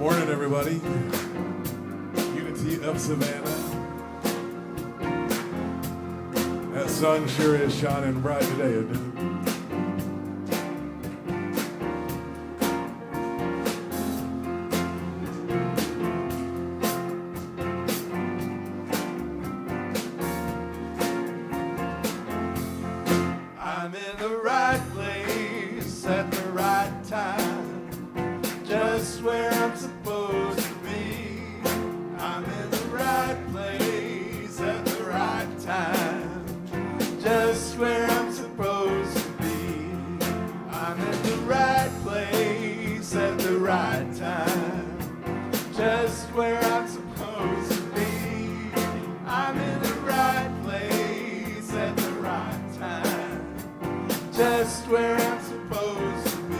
Morning, everybody. Unity of Savannah. That sun sure is shining bright today, isn't it? I'm in the right place at the right time, just where I'm supposed to be. I'm in the right place at the right time, just where I'm supposed to be. I'm in the right place at the right time, just where I'm supposed to be. I'm in the right place at the right time, just where I'm supposed to be.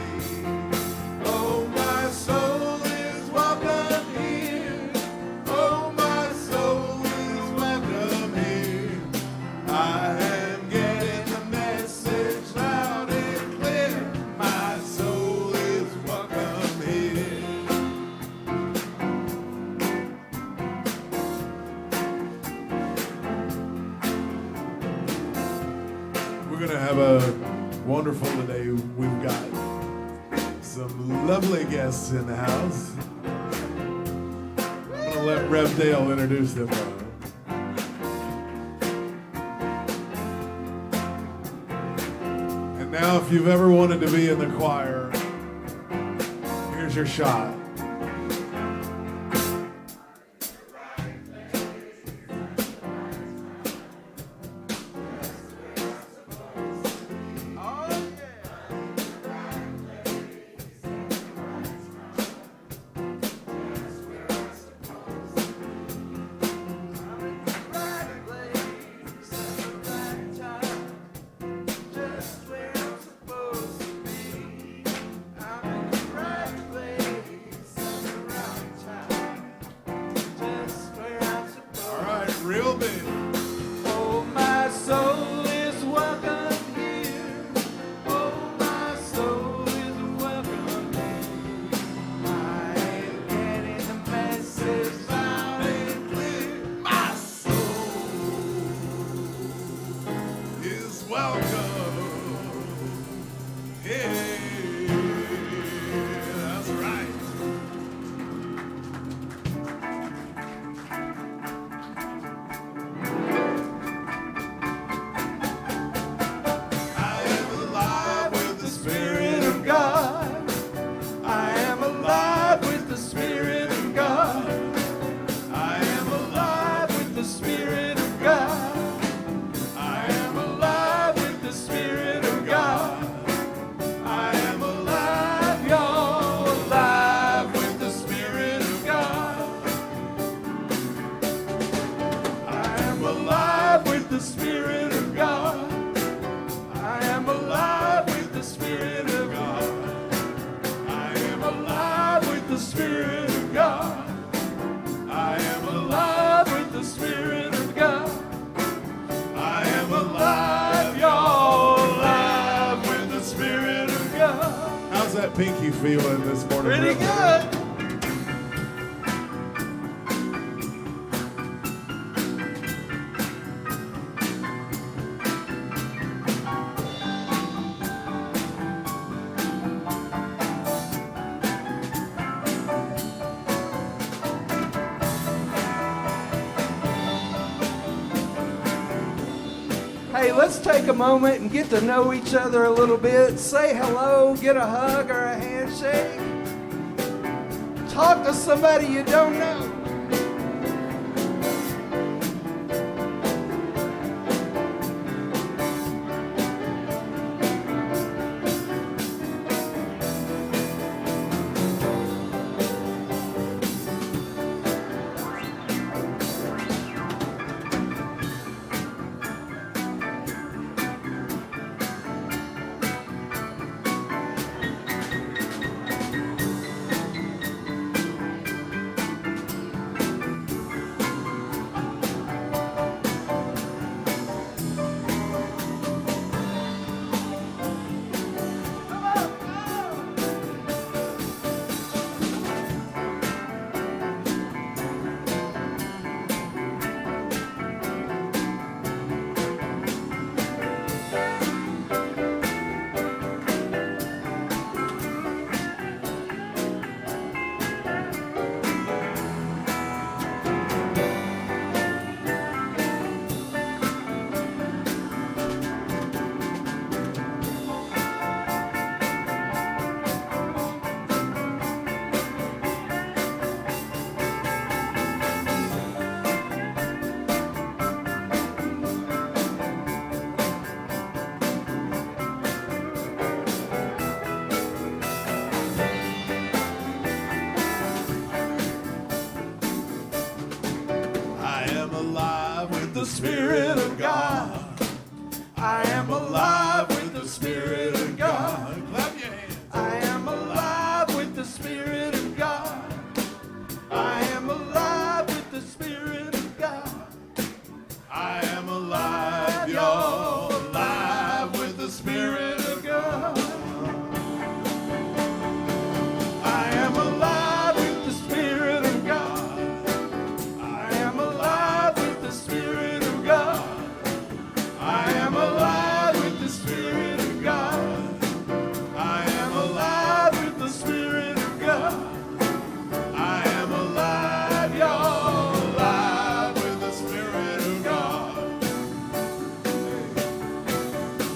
Oh, my soul is welcome here. Oh, my soul is welcome here. I am getting the message loud and clear. My soul is welcome here. We're going to have a wonderful today. We've got some lovely guests in the house. I'm going to let Rev Dale introduce them. And now, if you've ever wanted to be in the choir, here's your shot. Real big. Oh, my soul is welcome here. Oh, my soul is welcome here. I am getting the message loud and clear. My soul Is welcome. Yeah, that's right. I am alive with the Spirit of God. I am alive with the Spirit of God. I am alive with the Spirit of God. I am alive with the Spirit of God. I am alive, y'all, alive with the Spirit of God. I am alive with the Spirit of God. I am alive with the Spirit of God. I am alive with the Spirit of God. I am alive with the Spirit of God. I am alive, y'all, alive with the Spirit of God. How's that pinky feeling this morning? Pretty Rev? good. Hey, let's take a moment and get to know each other a little bit. Say hello, get a hug or a handshake. Talk to somebody you don't know. the Spirit of God. I am alive with the Spirit of God. Clap your hands. I am alive with the Spirit of God. I am alive with the Spirit of God. I am alive, y'all, alive with the Spirit of God. I am alive with the Spirit of God. I am alive with the Spirit of God. I am alive with the Spirit of God. I am alive with the Spirit of God. I am alive, y'all, alive with the Spirit of God.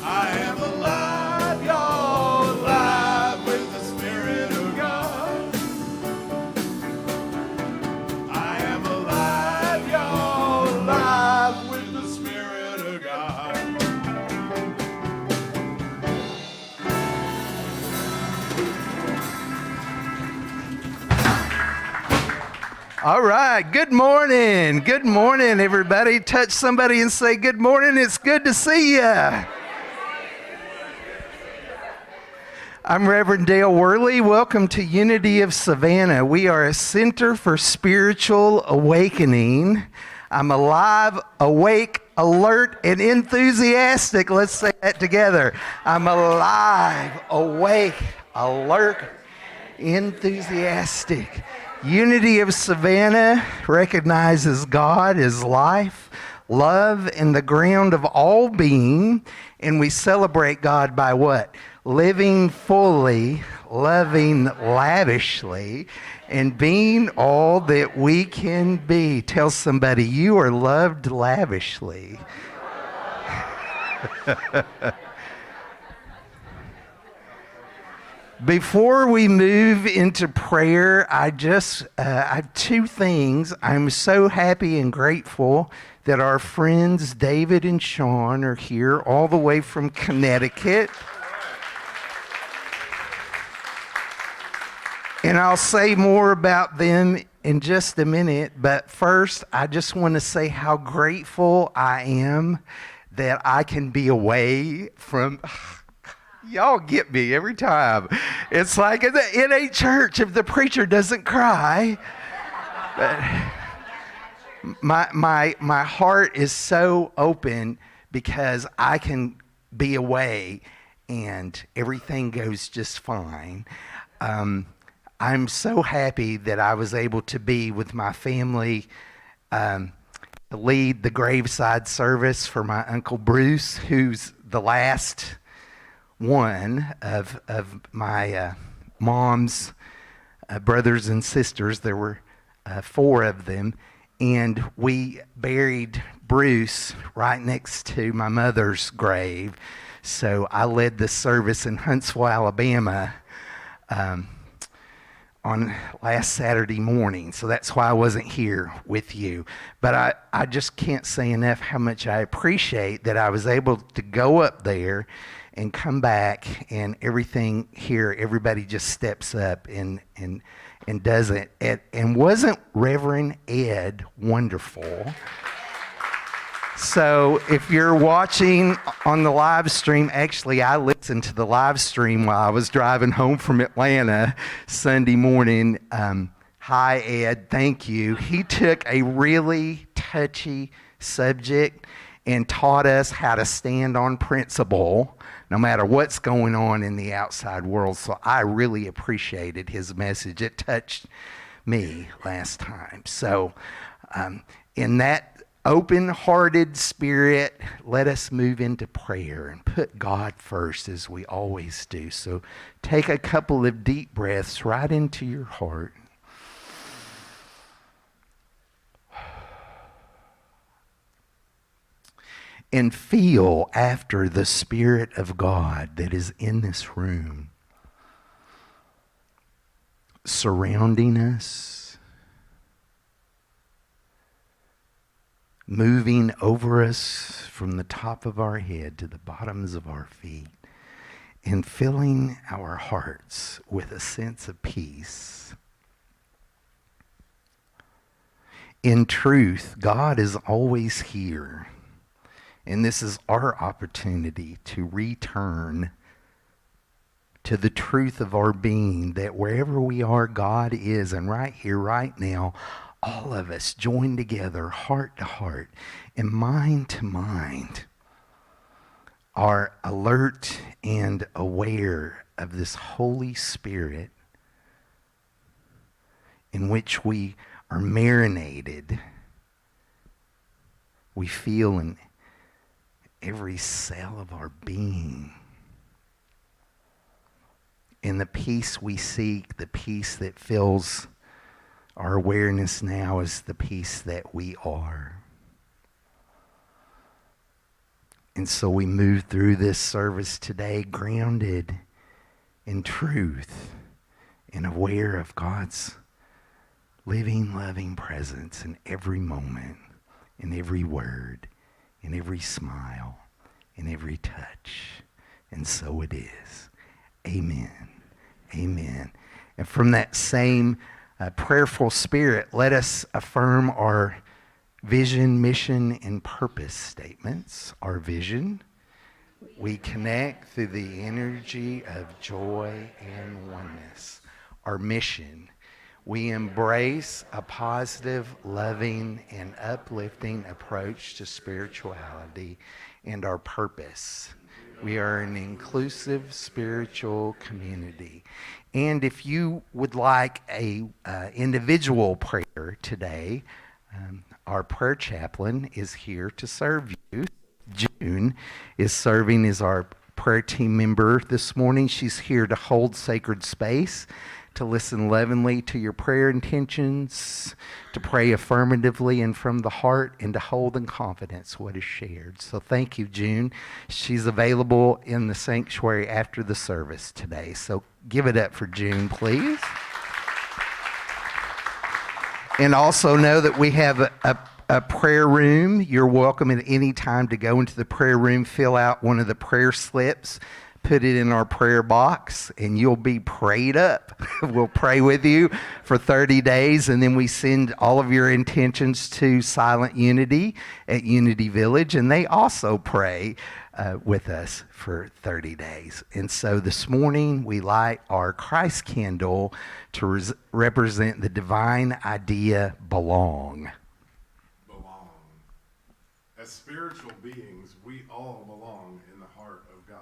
I am alive, y'all, alive with the Spirit of God. I am alive, y'all, alive with the Spirit of God. All right, good morning. Good morning, everybody. Touch somebody and say, good morning, it's good to see you. I'm Reverend Dale Worley. Welcome to Unity of Savannah. We are a center for spiritual awakening. I'm alive, awake, alert, and enthusiastic. Let's say that together. I'm alive, awake, alert, enthusiastic. Unity of Savannah recognizes God as life, love, and the ground of all being, and we celebrate God by what? Living fully, loving lavishly, and being all that we can be. Tell somebody, you are loved lavishly. Before we move into prayer, I have two things. I'm so happy and grateful that our friends David and Shawn are here all the way from Connecticut. And I'll say more about them in just a minute, but first I just want to say how grateful I am that I can be away from... Y'all get me every time. It's like in a church, if the preacher doesn't cry. But my heart is so open because I can be away and everything goes just fine. I'm so happy that I was able to be with my family, to lead the graveside service for my Uncle Bruce, who's the last one of my mom's brothers and sisters. There were 4 of them, and we buried Bruce right next to my mother's grave. So I led the service in Huntsville, Alabama, on last Saturday morning. So that's why I wasn't here with you. But I just can't say enough how much I appreciate that I was able to go up there and come back, and everything here, everybody just steps up and does it. And wasn't Reverend Ed wonderful? So if you're watching on the live stream, actually I listened to the live stream while I was driving home from Atlanta Sunday morning. Hi, Ed, thank you. He took a really touchy subject and taught us how to stand on principle no matter what's going on in the outside world. So I really appreciated his message. It touched me last time. So in that open-hearted spirit, let us move into prayer and put God first as we always do. So take a couple of deep breaths right into your heart. And feel after the Spirit of God that is in this room, surrounding us, moving over us from the top of our head to the bottoms of our feet, and filling our hearts with a sense of peace. In truth, God is always here. And this is our opportunity to return to the truth of our being, that wherever we are, God is. And right here, right now, all of us join together, heart to heart and mind to mind, are alert and aware of this Holy Spirit in which we are marinated. We feel in every cell of our being. In the peace we seek, the peace that fills our awareness now, is the peace that we are. And so we move through this service today grounded in truth and aware of God's living, loving presence in every moment, in every word, in every smile, in every touch. And so it is. Amen. Amen. And from that same prayerful spirit, let us affirm our vision, mission, and purpose statements. Our vision: we connect through the energy of joy and oneness. Our mission: we embrace a positive, loving, and uplifting approach to spirituality. And our purpose: we are an inclusive spiritual community. And if you would like a individual prayer today, our prayer chaplain is here to serve you. June is serving as our prayer team member this morning. She's here to hold sacred space, to listen lovingly to your prayer intentions, to pray affirmatively and from the heart, and to hold in confidence what is shared. So thank you, June. She's available in the sanctuary after the service today. So give it up for June, please. And also know that we have a prayer room. You're welcome at any time to go into the prayer room, fill out one of the prayer slips, put it in our prayer box, and you'll be prayed up. We'll pray with you for 30 days, and then we send all of your intentions to Silent Unity at Unity Village, and they also pray with us for 30 days. And so this morning, we light our Christ candle to represent the divine idea, belong. Belong. As spiritual beings, we all belong in the heart of God.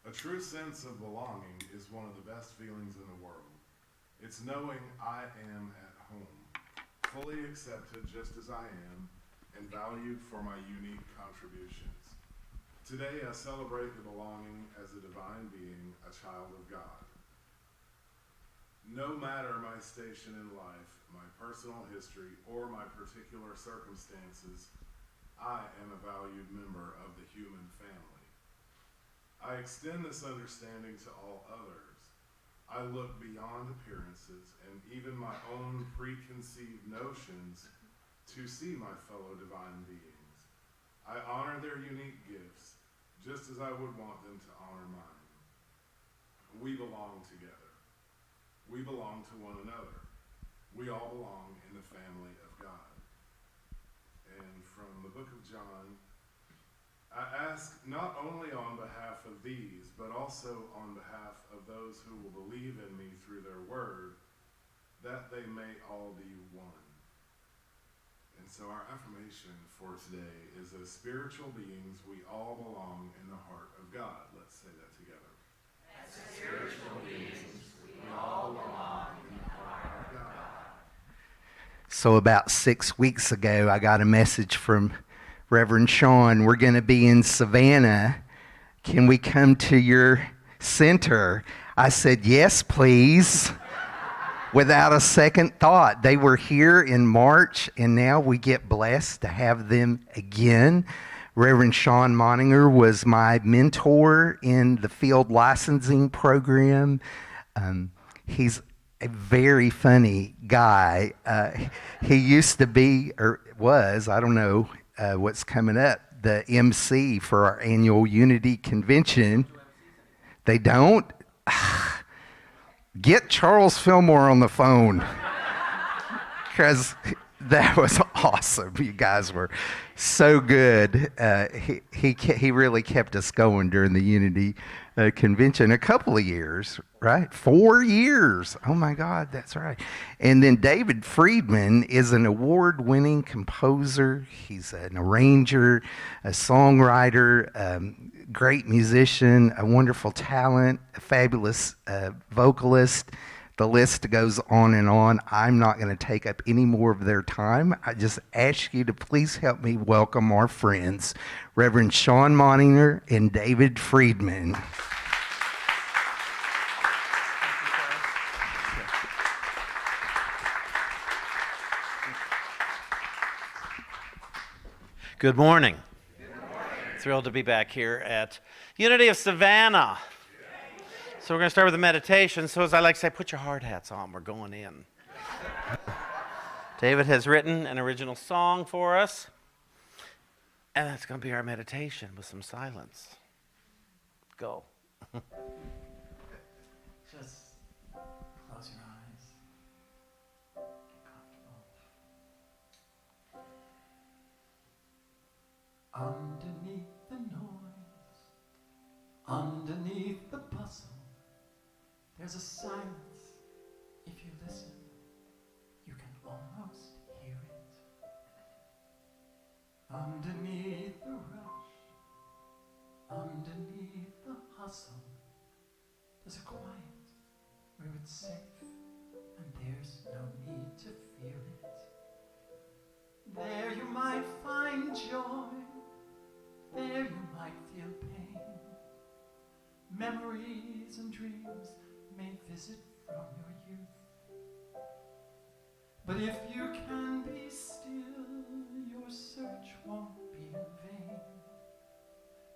A true sense of belonging is one of the best feelings in the world. It's knowing I am at home, fully accepted just as I am, and valued for my unique contributions. Today I celebrate the belonging as a divine being, a child of God. No matter my station in life, my personal history, or my particular circumstances, I am a valued member of the human family. I extend this understanding to all others. I look beyond appearances and even my own preconceived notions to see my fellow divine beings. I honor their unique gifts just as I would want them to honor mine. We belong together. We belong to one another. We all belong in the family of God. And from the book of John, I ask not only on behalf of these, but also on behalf of those who will believe in me through their word, that they may all be one. And so our affirmation for today is, as spiritual beings, we all belong in the heart of God. Let's say that together. As spiritual beings, we all belong in the heart of God. So about 6 weeks ago, I got a message from Reverend Shawn. We're going to be in Savannah. Can we come to your center? I said, yes, please. Without a second thought. They were here in March, and now we get blessed to have them again. Reverend Shawn Moninger was my mentor in the field licensing program. He's a very funny guy. He used to be, or was, I don't know what's coming up, the MC for our annual Unity Convention. They don't? Get Charles Fillmore on the phone, because That was awesome. You guys were so good. He really kept us going during the Unity convention. A couple of years, right? 4 years. Oh my God, that's right. And then David Friedman is an award-winning composer. He's an arranger, a songwriter, great musician, a wonderful talent, a fabulous vocalist. The list goes on and on. I'm not going to take up any more of their time. I just ask you to please help me welcome our friends, Reverend Shawn Moninger and David Friedman. Good morning. Thrilled to be back here at Unity of Savannah. So we're going to start with a meditation. So as I like to say, put your hard hats on. We're going in. David has written an original song for us. And that's going to be our meditation with some silence. Go. Just close your eyes. Get comfortable. Underneath the noise, underneath the bustle, there's a silence. If you listen, you can almost hear it. Underneath the rush, underneath the hustle, there's a quiet where it's safe and there's no need to fear it. There you might find joy, there you might feel pain. Memories and dreams may visit from your youth. But if you can be still, your search won't be in vain.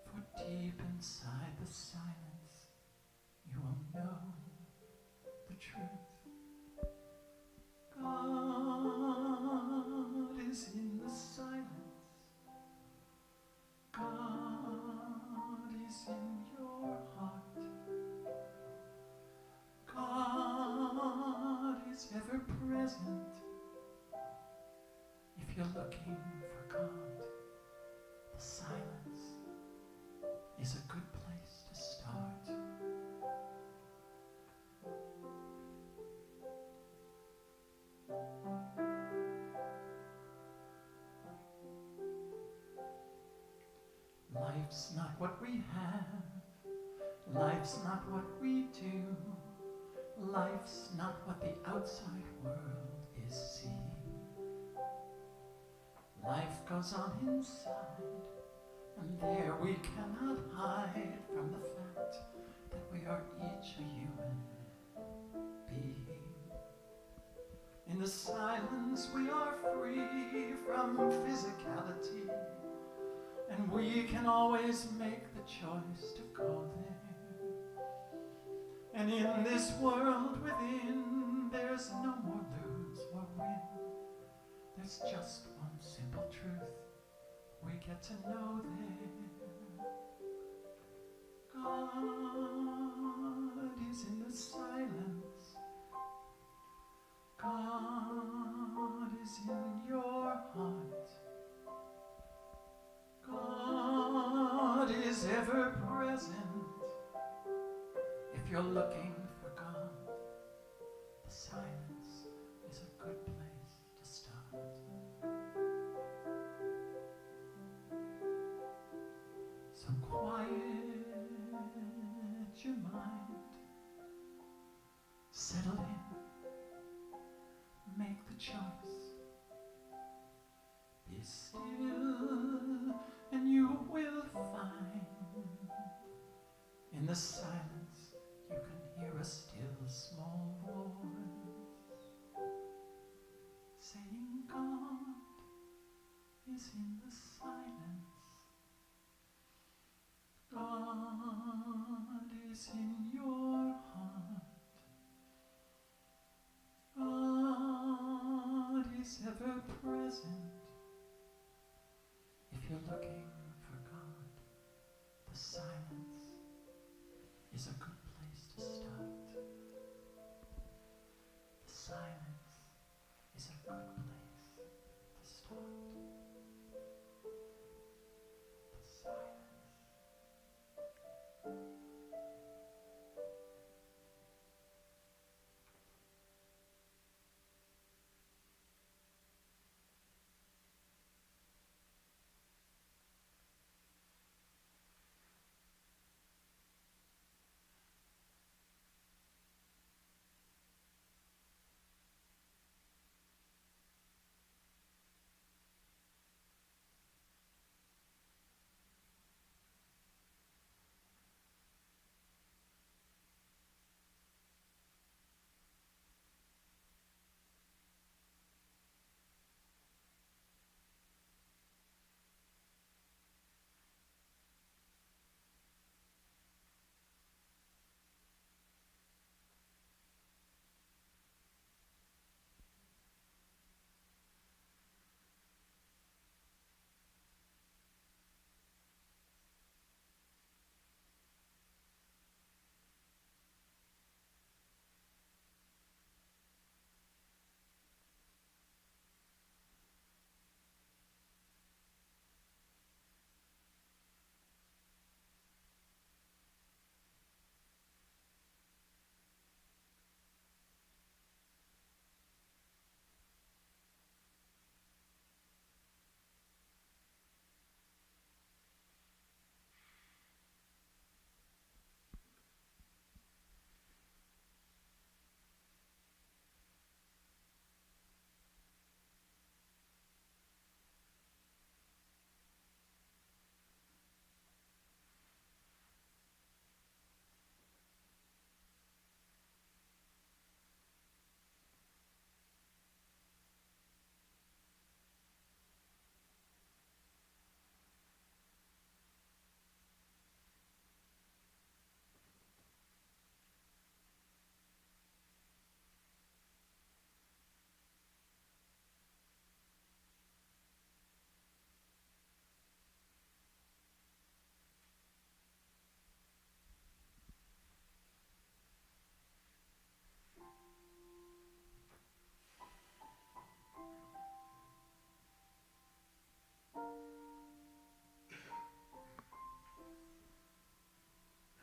For deep inside the silence, you will know the truth. God is in the silence. God is in your heart. God is ever present. If you're looking for God, the silence is a good place to start. Life's not what we have. Life's not what we do. Life's not what the outside world is seeing. Life goes on inside, and there we cannot hide from the fact that we are each a human being. In the silence we are free from physicality, and we can always make the choice to go there. And in this world within, there's no more lose or win. There's just one simple truth we get to know there. God is in the silence. God is in your heart. God is ever present. If you're looking for God, the silence is a good place to start. So quiet your mind, settle in, make the choice. Be still, and you will find in the silence you can hear a still small voice saying, God is in the silence. God is in your heart. God is ever present. If you're looking for God, the silence is a good place to start. The silence is a good place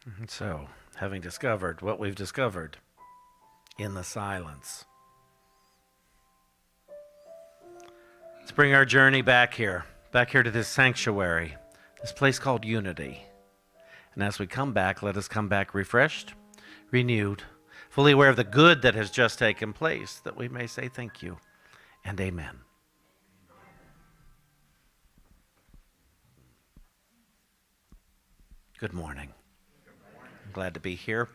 And so, having discovered what we've discovered in the silence, let's bring our journey back here to this sanctuary, this place called Unity. And as we come back, let us come back refreshed, renewed, fully aware of the good that has just taken place, that we may say thank you and amen. Good morning. I'm glad to be here.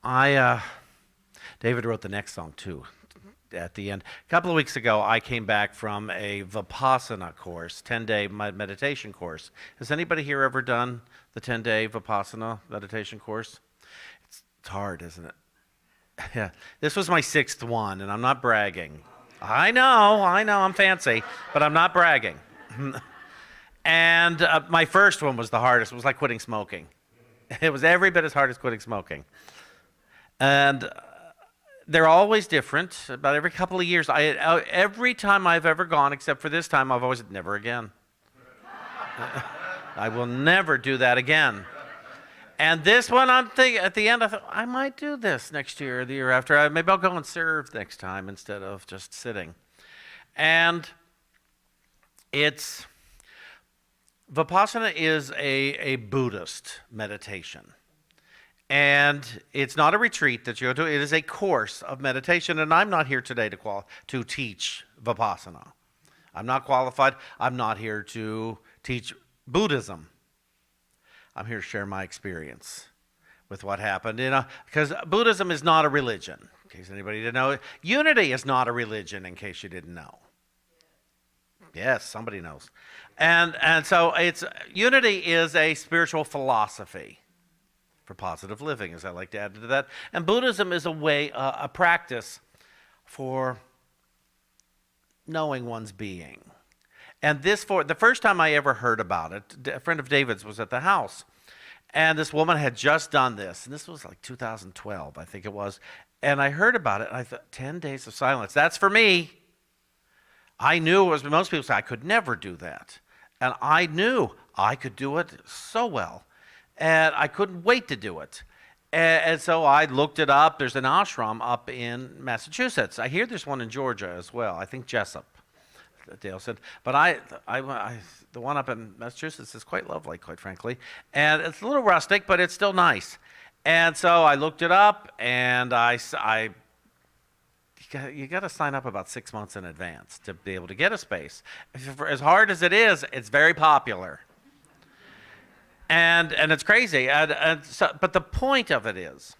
David wrote the next song too at the end. A couple of weeks ago, I came back from a Vipassana course, 10-day meditation course. Has anybody here ever done the 10-day Vipassana meditation course? It's hard, isn't it? Yeah. This was my 6th one, and I'm not bragging. I know, I'm fancy, but I'm not bragging. And my first one was the hardest. It was like quitting smoking. It was every bit as hard as quitting smoking. And they're always different. About every couple of years, every time I've ever gone, except for this time, I've always said, never again. I will never do that again. And this one, I'm thinking, at the end, I thought, I might do this next year or the year after. Maybe I'll go and serve next time instead of just sitting. And Vipassana is a Buddhist meditation. And it's not a retreat that you go to. It is a course of meditation. And I'm not here today to teach Vipassana. I'm not qualified. I'm not here to teach Buddhism. I'm here to share my experience with what happened. Because Buddhism is not a religion, in case anybody didn't know. Unity is not a religion, in case you didn't know. Yes, somebody knows. And so Unity is a spiritual philosophy for positive living, as I like to add to that. And Buddhism is a practice for knowing one's being. And the first time I ever heard about it, a friend of David's was at the house. And this woman had just done this. And this was like 2012, I think it was. And I heard about it, and I thought, 10 days of silence. That's for me. I knew, as most people say, I could never do that. And I knew I could do it so well. And I couldn't wait to do it. And so I looked it up. There's an ashram up in Massachusetts. I hear there's one in Georgia as well. I think Jessup, Dale said. But the one up in Massachusetts is quite lovely, quite frankly. And it's a little rustic, but it's still nice. And so I looked it up, and you got to sign up about 6 months in advance to be able to get a space. As hard as it is, it's very popular. And it's crazy. But the point of it is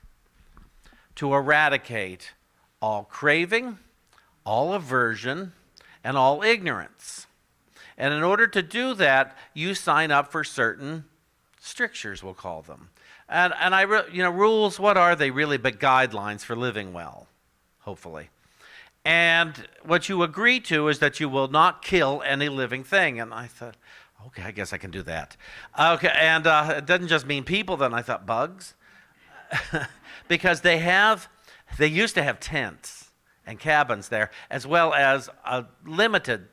to eradicate all craving, all aversion, and all ignorance. And in order to do that, you sign up for certain strictures, we'll call them. And rules, what are they really but guidelines for living well, hopefully. And what you agree to is that you will not kill any living thing. And I thought, okay, I guess I can do that. Okay, and it doesn't just mean people then. I thought bugs. Because they used to have tents and cabins there, as well as a limited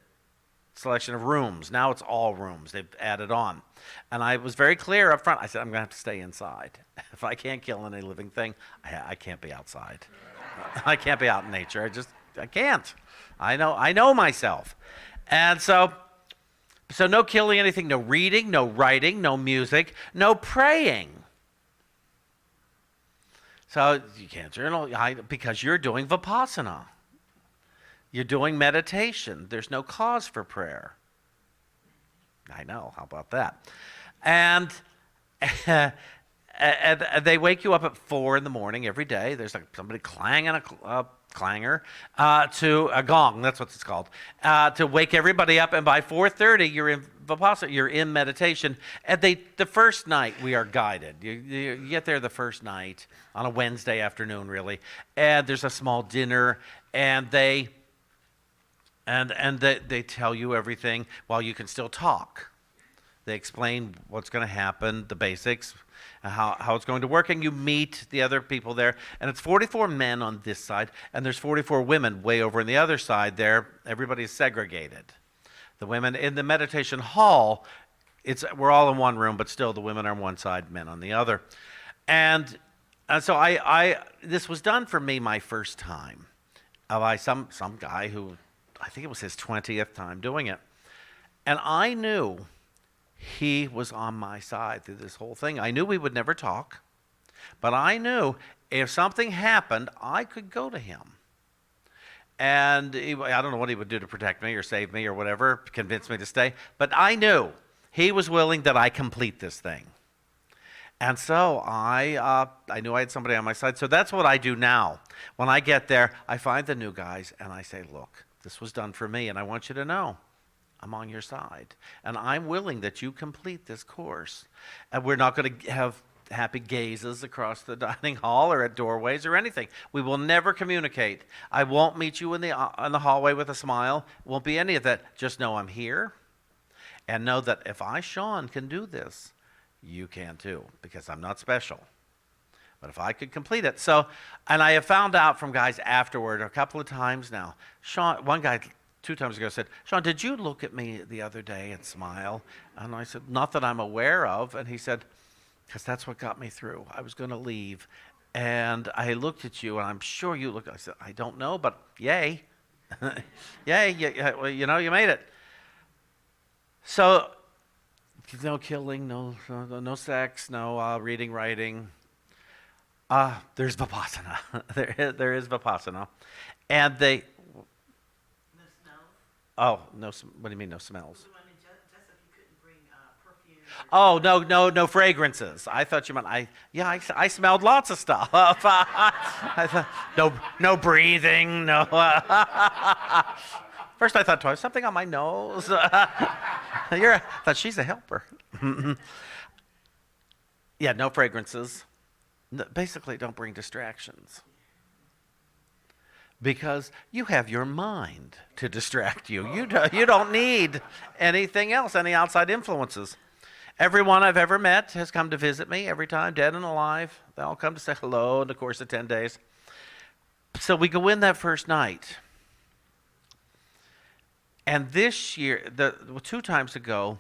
selection of rooms. Now it's all rooms. They've added on. And I was very clear up front. I said, I'm going to have to stay inside. If I can't kill any living thing, I can't be outside. I can't be out in nature. I can't. I know myself. And so no killing anything, no reading, no writing, no music, no praying. So you can't journal because you're doing Vipassana. You're doing meditation. There's no cause for prayer. I know. How about that? And they wake you up at 4 in the morning every day. There's like somebody clanging a clanger to a gong. That's what it's called. To wake everybody up. And by 4:30, you're in Vipassana. You're in meditation. And the first night we are guided. You get there the first night on a Wednesday afternoon, really. And there's a small dinner, and they tell you everything while you can still talk. They explain what's going to happen, the basics, how it's going to work, and you meet the other people there. And it's 44 men on this side, and there's 44 women way over on the other side there. Everybody's segregated. The women in the meditation hall, we're all in one room, but still the women are on one side, men on the other. And so this was done for me my first time. By some guy who, I think it was his 20th time doing it. And I knew he was on my side through this whole thing. I knew we would never talk, but I knew if something happened, I could go to him. And I don't know what he would do to protect me or save me or whatever, convince me to stay, but I knew he was willing that I complete this thing. And so I knew I had somebody on my side. So that's what I do now. When I get there, I find the new guys and I say, look, this was done for me, and I want you to know I'm on your side. And I'm willing that you complete this course. And we're not going to have happy gazes across the dining hall or at doorways or anything. We will never communicate. I won't meet you in the hallway with a smile. It won't be any of that. Just know I'm here, and know that if Shawn, can do this, you can too, because I'm not special. But if I could complete it. So, and I have found out from guys afterward a couple of times now. Shawn, one guy 2 times ago said, Shawn, did you look at me the other day and smile? And I said, not that I'm aware of. And he said, because that's what got me through. I was going to leave, and I looked at you, and I'm sure you looked. I said, I don't know, but yay. Yay, well, you made it. So, no killing, no sex, no reading, writing. There's Vipassana. there is Vipassana. And they... No smells? Oh, no, what do you mean no smells? I mean, just if you couldn't bring perfume. Oh, no fragrances. I thought you meant, I smelled lots of stuff. I thought, no breathing, no... First I thought, something on my nose. I thought she's a helper. Yeah, no fragrances. Basically, don't bring distractions. Because you have your mind to distract you. You don't need anything else, any outside influences. Everyone I've ever met has come to visit me every time, dead and alive. They all come to say hello in the course of 10 days. So we go in that first night. And this year, 2 times ago,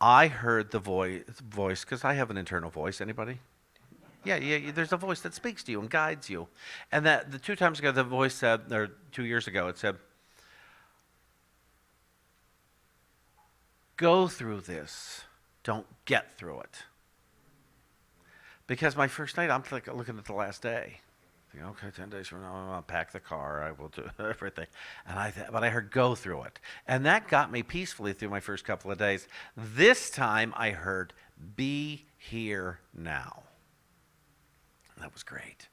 I heard the voice, because I have an internal voice. Anybody? Yeah, there's a voice that speaks to you and guides you. And the 2 times ago, the voice said, or 2 years ago, it said, go through this. Don't get through it. Because my first night, I'm looking at the last day. Thinking, okay, 10 days from now, I'll pack the car. I will do everything. But I heard go through it. And that got me peacefully through my first couple of days. This time, I heard be here now. That was great.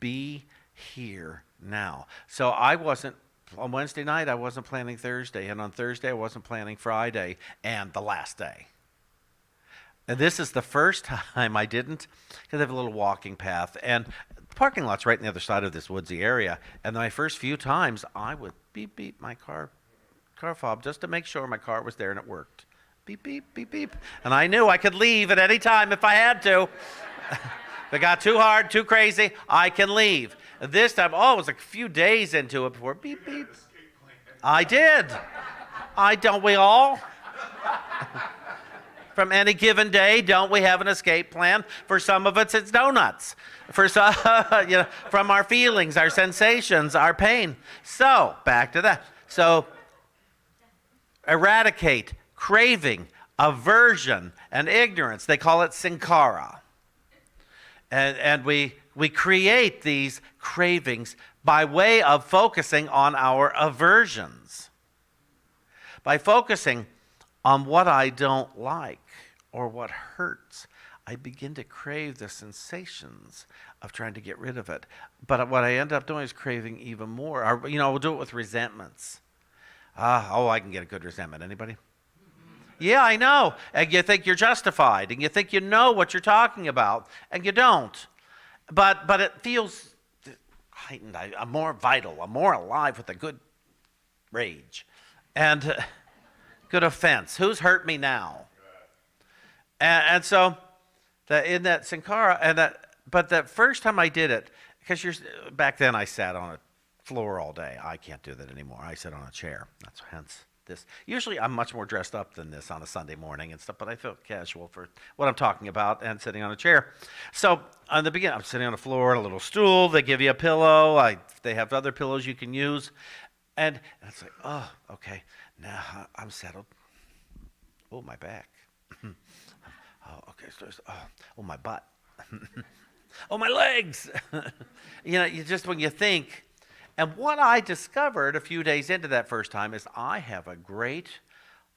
Be here now. So on Wednesday night, I wasn't planning Thursday. And on Thursday, I wasn't planning Friday and the last day. And this is the first time I didn't, because I have a little walking path. And the parking lot's right on the other side of this woodsy area. And my first few times, I would beep, beep my car fob just to make sure my car was there and it worked. Beep, beep, beep, beep. And I knew I could leave at any time if I had to. If it got too hard, too crazy, I can leave. This time, it was a few days into it before beep, beep. I did. Don't we all? From any given day, don't we have an escape plan? For some of us, it's donuts. For some, from our feelings, our sensations, our pain. So, back to that. So, eradicate craving, aversion, and ignorance. They call it sankhara. And we create these cravings by way of focusing on our aversions. By focusing on what I don't like or what hurts, I begin to crave the sensations of trying to get rid of it. But what I end up doing is craving even more. We'll do it with resentments. I can get a good resentment. Anybody? Yeah, I know. And you think you're justified, and you think you know what you're talking about, and you don't. But it feels heightened. I'm more vital. I'm more alive with a good rage. And good offense. Who's hurt me now? And so, in that sankhara, but that first time I did it, because back then I sat on a floor all day. I can't do that anymore. I sit on a chair. That's hence this. Usually I'm much more dressed up than this on a Sunday morning and stuff, but I felt casual for what I'm talking about and sitting on a chair. So on the beginning, I'm sitting on the floor on a little stool. They give you a pillow. They have other pillows you can use. And it's like, oh, okay, now I'm settled. Oh, my back. Oh, okay, oh, my butt. Oh, my legs. You just when you think. And what I discovered a few days into that first time is I have a great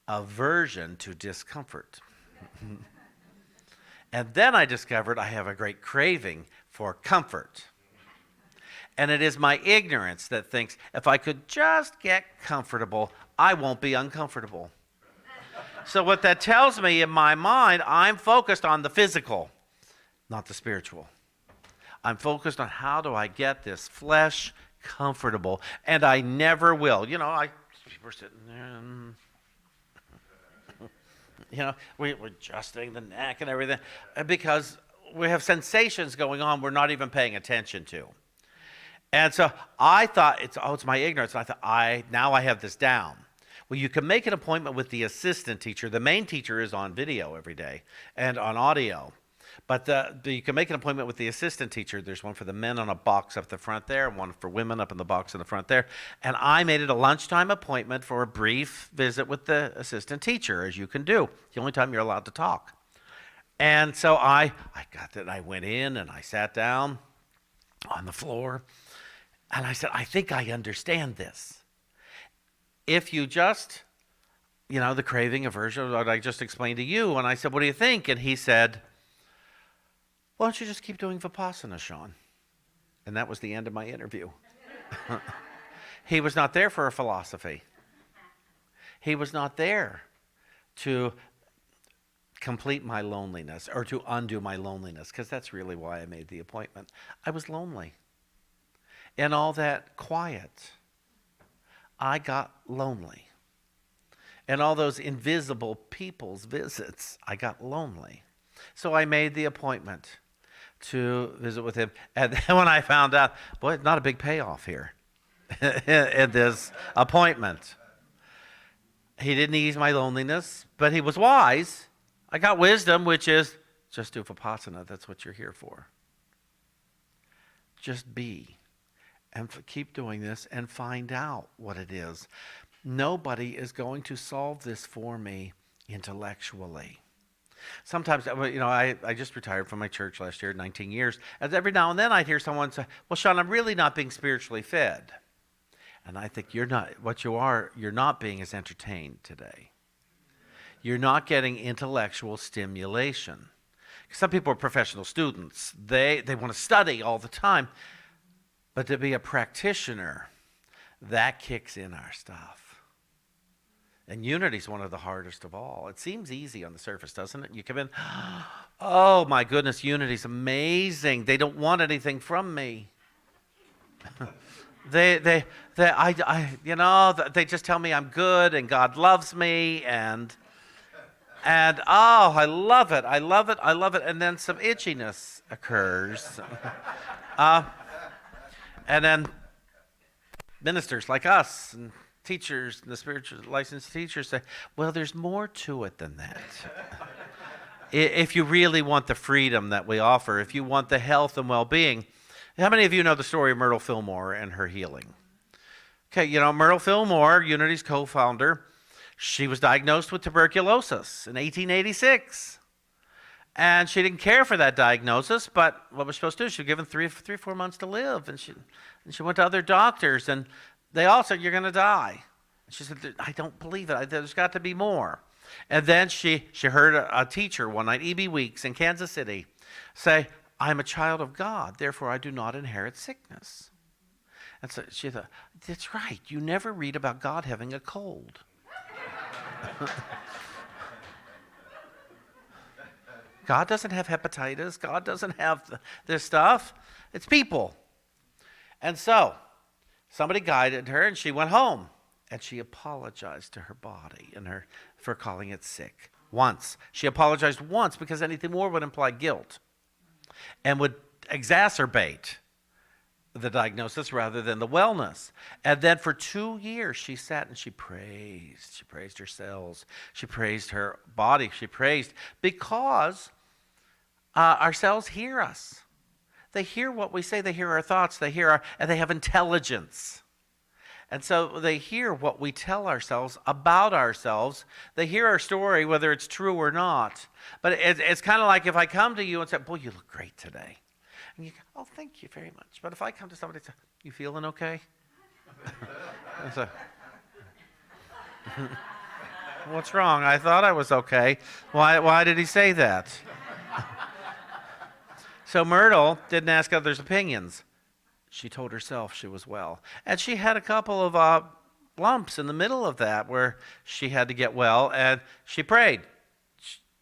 aversion to discomfort. And then I discovered I have a great craving for comfort. And it is my ignorance that thinks if I could just get comfortable, I won't be uncomfortable. So what that tells me in my mind, I'm focused on the physical, not the spiritual. I'm focused on how do I get this flesh comfortable, and I never will. We're sitting there, and, we're adjusting the neck and everything because we have sensations going on we're not even paying attention to. And so I thought it's my ignorance. And I thought now I have this down. Well, you can make an appointment with the assistant teacher. The main teacher is on video every day and on audio. But you can make an appointment with the assistant teacher. There's one for the men on a box up the front there, and one for women up in the box in the front there. And I made it a lunchtime appointment for a brief visit with the assistant teacher, as you can do. The only time you're allowed to talk. And so I got that. I went in and I sat down on the floor. And I said, I think I understand this. If you just, the craving, aversion, what I just explained to you. And I said, what do you think? And he said, why don't you just keep doing Vipassana, Shawn? And that was the end of my interview. He was not there for a philosophy. He was not there to complete my loneliness or to undo my loneliness, because that's really why I made the appointment. I was lonely. In all that quiet, I got lonely. In all those invisible people's visits, I got lonely. So I made the appointment to visit with him. And then when I found out, boy, it's not a big payoff here in this appointment. He didn't ease my loneliness, but he was wise. I got wisdom, which is just do Vipassana. That's what you're here for. Just be. And keep doing this and find out what it is. Nobody is going to solve this for me intellectually. Sometimes, I just retired from my church last year, 19 years. And every now and then I'd hear someone say, well, Shawn, I'm really not being spiritually fed. And I think you're not being as entertained today. You're not getting intellectual stimulation. Some people are professional students. They want to study all the time. But to be a practitioner, that kicks in our stuff. And unity is one of the hardest of all. It seems easy on the surface, doesn't it? You come in, oh my goodness, unity is amazing. They don't want anything from me. They just tell me I'm good and God loves me and oh, I love it. And then some itchiness occurs. And then ministers like us and teachers, the spiritual licensed teachers say, well, there's more to it than that. If you really want the freedom that we offer, if you want the health and well-being. How many of you know the story of Myrtle Fillmore and her healing? Okay, Myrtle Fillmore, Unity's co-founder, she was diagnosed with tuberculosis in 1886. And she didn't care for that diagnosis, but what was supposed to do? She was given 4 months to live. And she went to other doctors, and they all said, you're going to die. And she said, I don't believe it. There's got to be more. And then she heard a teacher one night, E.B. Weeks in Kansas City, say, I'm a child of God, therefore I do not inherit sickness. And so she thought, that's right. You never read about God having a cold. God doesn't have hepatitis. God doesn't have this stuff. It's people. And so somebody guided her, and she went home. And she apologized to her body for calling it sick. Once. She apologized once because anything more would imply guilt and would exacerbate the diagnosis rather than the wellness. And then for 2 years, she sat and she praised. She praised her cells. She praised her body. She praised because our cells hear us. They hear what we say. They hear our thoughts. They hear and they have intelligence. And so they hear what we tell ourselves about ourselves. They hear our story, whether it's true or not. But it's kind of like if I come to you and say, boy, you look great today. And you go, oh, thank you very much. But if I come to somebody and say, you feeling okay? And so, what's wrong? I thought I was okay. Why did he say that? So Myrtle didn't ask others' opinions. She told herself she was well. And she had a couple of lumps in the middle of that where she had to get well, and she prayed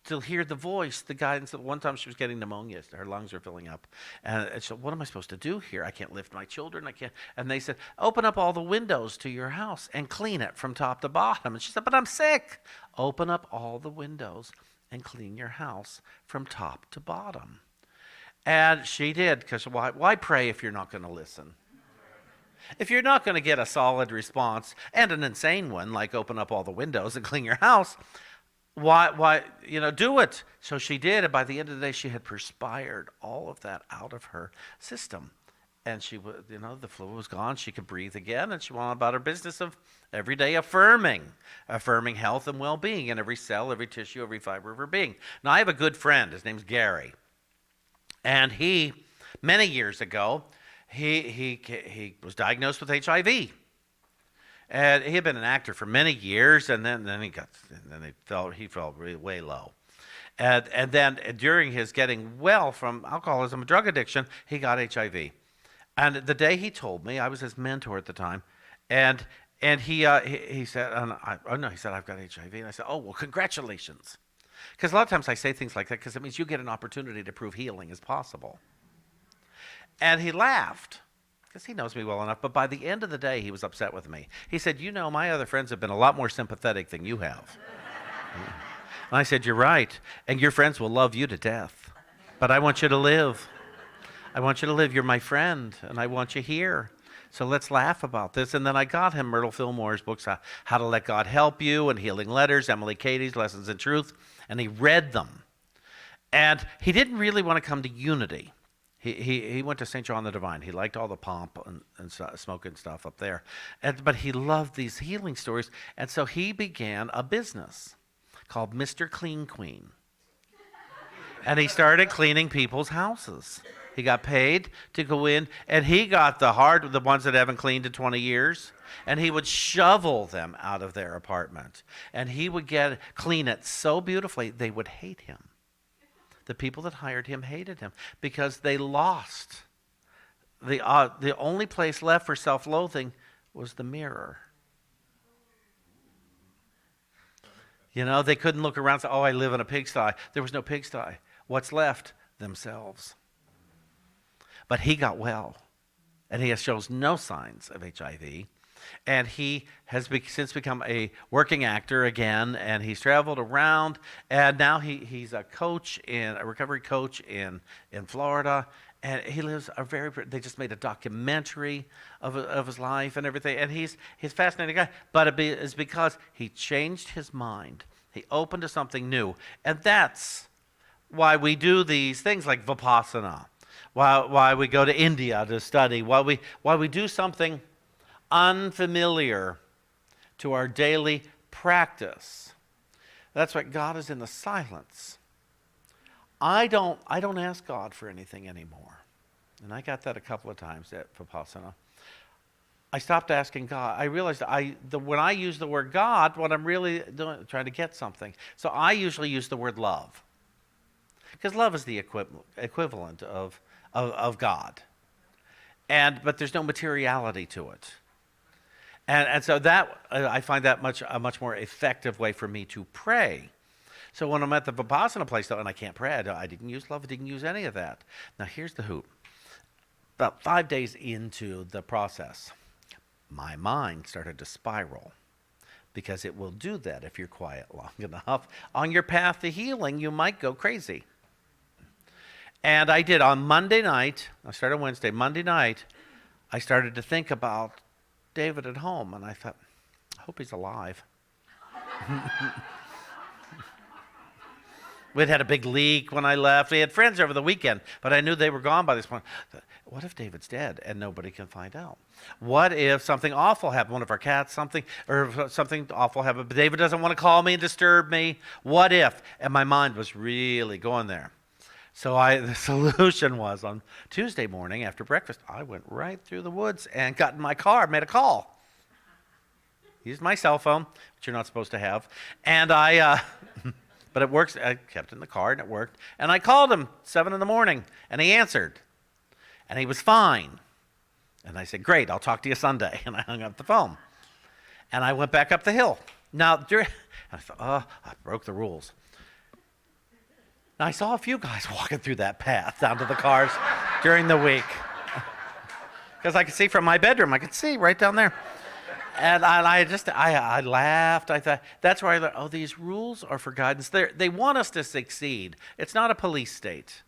to hear the voice, the guidance. One time she was getting pneumonia. Her lungs were filling up. And she said, what am I supposed to do here? I can't lift my children. I can't. And they said, open up all the windows to your house and clean it from top to bottom. And she said, but I'm sick. Open up all the windows and clean your house from top to bottom. And she did, because why pray if you're not going to listen? If you're not going to get a solid response, and an insane one, like open up all the windows and clean your house, why do it. So she did, and by the end of the day, she had perspired all of that out of her system. And she, the flu was gone. She could breathe again, and she went on about her business of every day affirming health and well-being in every cell, every tissue, every fiber of her being. Now, I have a good friend. His name's Gary. And he, many years ago, he was diagnosed with HIV, and he had been an actor for many years, and then he felt really way low, and then during his getting well from alcoholism and drug addiction, he got HIV, and the day he told me, I was his mentor at the time, and he said, he said, I've got HIV, and I said, oh well, congratulations. Because a lot of times I say things like that because it means you get an opportunity to prove healing is possible. And he laughed because he knows me well enough. But by the end of the day, he was upset with me. He said, my other friends have been a lot more sympathetic than you have. And I said, you're right. And your friends will love you to death. But I want you to live. I want you to live. You're my friend, and I want you here. So let's laugh about this. And then I got him Myrtle Fillmore's books, How to Let God Help You and Healing Letters, Emily Cady's Lessons in Truth. And he read them. And he didn't really want to come to Unity. He went to St. John the Divine. He liked all the pomp and smoke and stuff up there. But he loved these healing stories. And so he began a business called Mr. Clean Queen. And he started cleaning people's houses. He got paid to go in, and he got the ones that haven't cleaned in 20 years, and he would shovel them out of their apartment. And he would clean it so beautifully, they would hate him. The people that hired him hated him because they lost. The only place left for self-loathing was the mirror. They couldn't look around and say, oh, I live in a pigsty. There was no pigsty. What's left? Themselves. But he got well, and he shows no signs of HIV, and he has since become a working actor again, and he's traveled around, and now he's a recovery coach in Florida, and he lives they just made a documentary of his life and everything, and he's a fascinating guy, but it's because he changed his mind. He opened to something new, and that's why we do these things like Vipassana. Why we go to India to study, why we do something unfamiliar to our daily practice. That's why God is in the silence. I don't ask God for anything anymore. And I got that a couple of times at Vipassana. I stopped asking God. I realized when I use the word God, what I'm really doing, trying to get something. So I usually use the word love. Because love is the equivalent of God, but there's no materiality to it, and so that I find that a much more effective way for me to pray. So when I'm at the Vipassana place, though, and I can't pray, I didn't use love, I didn't use any of that. Now here's the hoop. About 5 days into the process, my mind started to spiral, because it will do that if you're quiet long enough. On your path to healing, you might go crazy. And I did on Monday night. I started Wednesday. Monday night, I started to think about David at home, and I thought, I hope he's alive. We'd had a big leak when I left. We had friends over the weekend, but I knew they were gone by this point. What if David's dead and nobody can find out? What if something awful happened? One of our cats, something awful happened, but David doesn't want to call me and disturb me. What if? And my mind was really going there. So the solution was on Tuesday morning after breakfast, I went right through the woods and got in my car, made a call. Used my cell phone, which you're not supposed to have. And but it works. I kept it in the car and it worked. And I called him 7 in the morning and he answered. And he was fine. And I said, great, I'll talk to you Sunday. And I hung up the phone. And I went back up the hill. Now, I thought, I broke the rules. Now, I saw a few guys walking through that path down to the cars during the week. Because I could see from my bedroom, I could see right down there. And I laughed. I thought, that's where I learned, these rules are for guidance. They want us to succeed. It's not a police state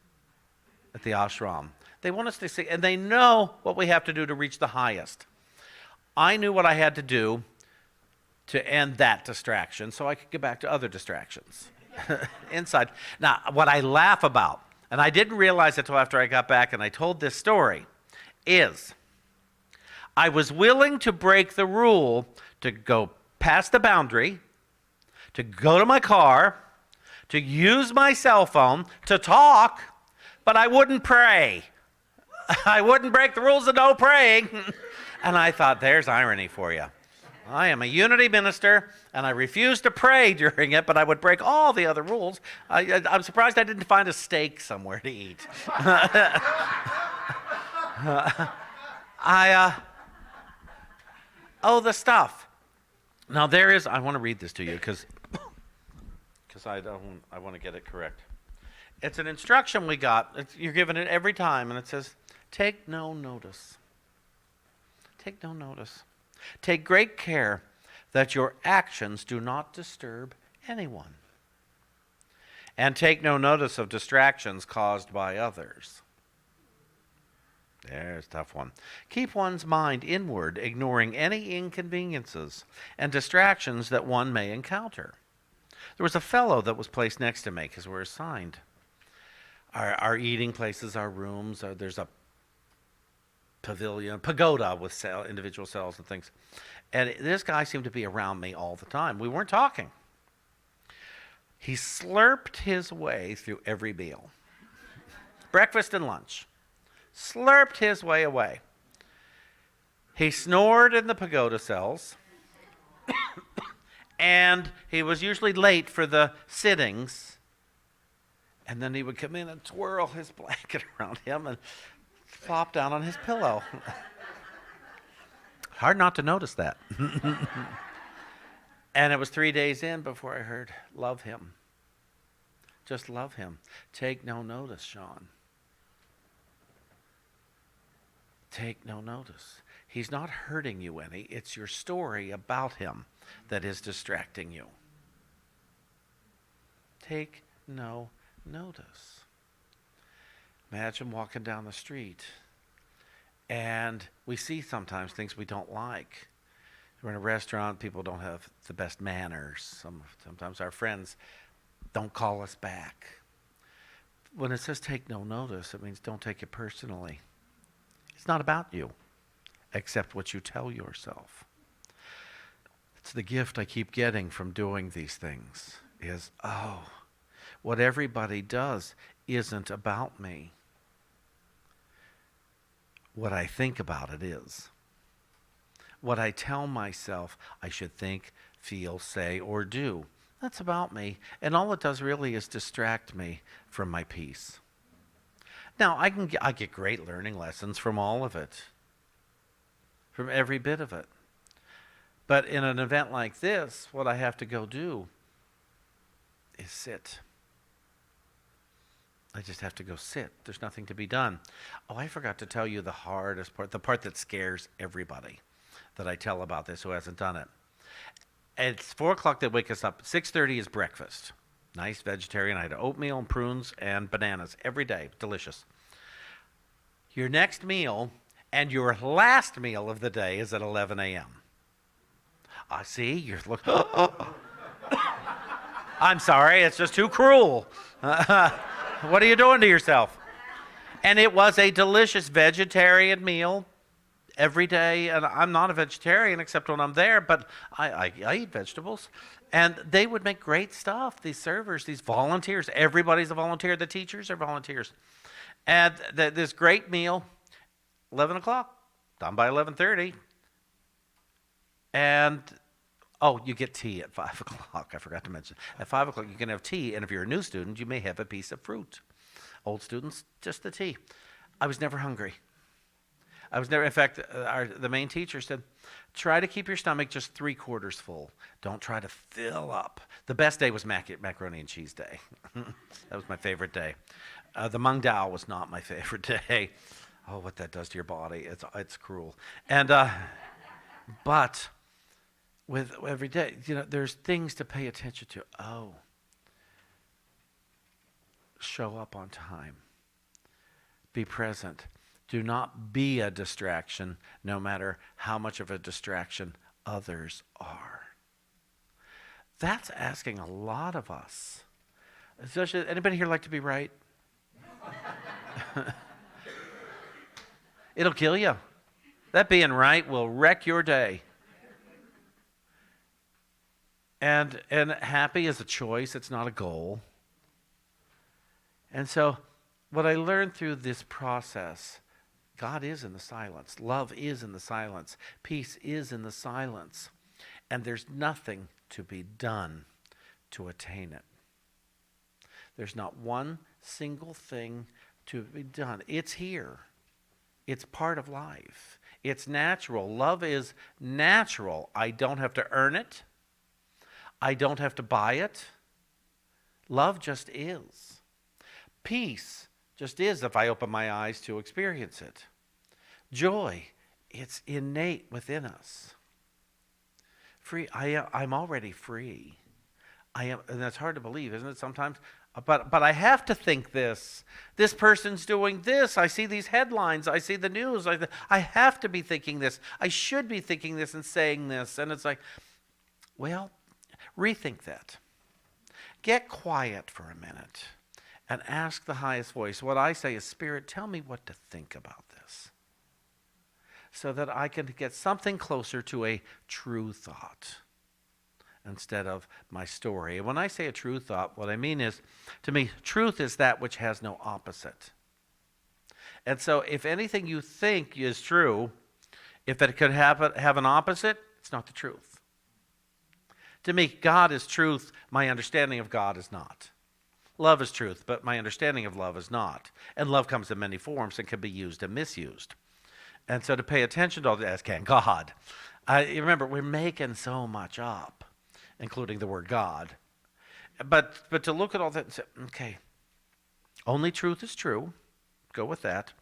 at the ashram. They want us to succeed, and they know what we have to do to reach the highest. I knew what I had to do to end that distraction so I could get back to other distractions inside. Now, what I laugh about, and I didn't realize it until after I got back and I told this story, is I was willing to break the rule to go past the boundary, to go to my car, to use my cell phone, to talk, but I wouldn't pray. I wouldn't break the rules of no praying. And I thought, there's irony for you. I am a unity minister, and I refuse to pray during it, but I would break all the other rules. I'm surprised I didn't find a steak somewhere to eat. The stuff. Now I want to read this to you because I want to get it correct. It's an instruction we got. You're given it every time, and it says, take no notice. Take no notice. Take great care that your actions do not disturb anyone. And take no notice of distractions caused by others. There's a tough one. Keep one's mind inward, ignoring any inconveniences and distractions that one may encounter. There was a fellow that was placed next to me because we're assigned. Our eating places, our rooms, there's a pagoda with individual cells and things. And this guy seemed to be around me all the time. We weren't talking. He slurped his way through every meal. Breakfast and lunch. Slurped his way away. He snored in the pagoda cells. And he was usually late for the sittings. And then he would come in and twirl his blanket around him and flop down on his pillow. Hard not to notice that. And it was 3 days in before I heard, love him. Just love him. Take no notice, Shawn. Take no notice. He's not hurting you any. It's your story about him that is distracting you. Take no notice. Imagine walking down the street and we see sometimes things we don't like. We're in a restaurant, people don't have the best manners. Sometimes our friends don't call us back. When it says take no notice, it means don't take it personally. It's not about you, except what you tell yourself. It's the gift I keep getting from doing these things is, what everybody does isn't about me. What I think about it is. What I tell myself I should think, feel, say, or do. That's about me. And all it does really is distract me from my peace. Now, I get great learning lessons from all of it. From every bit of it. But in an event like this, what I have to go do is sit. I just have to go sit. There's nothing to be done. I forgot to tell you the hardest part, the part that scares everybody that I tell about this who hasn't done it. It's 4 o'clock, they wake us up. 6:30 is breakfast. Nice vegetarian. I had oatmeal and prunes and bananas every day. Delicious. Your next meal And your last meal of the day is at 11 a.m. I see, you're looking. I'm sorry, it's just too cruel. What are you doing to yourself? And it was a delicious vegetarian meal every day. And I'm not a vegetarian except when I'm there, but I eat vegetables. And they would make great stuff, these servers, these volunteers. Everybody's a volunteer. The teachers are volunteers. And this great meal, 11 o'clock, done by 11:30. And, oh, you get tea at 5 o'clock. I forgot to mention. At 5 o'clock, you can have tea. And if you're a new student, you may have a piece of fruit. Old students, just the tea. I was never hungry. I was never, in fact, the main teacher said, try to keep your stomach just 3/4 full. Don't try to fill up. The best day was macaroni and cheese day. That was my favorite day. The Mung Dao was not my favorite day. Oh, what that does to your body. It's cruel. And, but with every day, there's things to pay attention to. Oh, show up on time. Be present. Do not be a distraction, no matter how much of a distraction others are. That's asking a lot of us. Especially, anybody here like to be right? It'll kill you. That being right will wreck your day. And happy is a choice, it's not a goal. And so, what I learned through this process, God is in the silence. Love is in the silence. Peace is in the silence. And there's nothing to be done to attain it. There's not one single thing to be done. It's here. It's part of life. It's natural. Love is natural. I don't have to earn it. I don't have to buy it. Love just is. Peace just is if I open my eyes to experience it. Joy, it's innate within us. Free, I'm already free. I am, and that's hard to believe, isn't it, sometimes? But I have to think this. This person's doing this. I see these headlines. I see the news. I have to be thinking this. I should be thinking this and saying this. And it's like, well, rethink that. Get quiet for a minute and ask the highest voice. What I say is, Spirit, tell me what to think about this, so that I can get something closer to a true thought instead of my story. And when I say a true thought, what I mean is, to me, truth is that which has no opposite. And so if anything you think is true, if it could have an opposite, it's not the truth. To me, God is truth. My understanding of God is not. Love is truth, but my understanding of love is not. And love comes in many forms and can be used and misused. And so to pay attention to all that, as can God. You remember, we're making so much up, including the word God. But to look at all that and say, okay, only truth is true. Go with that.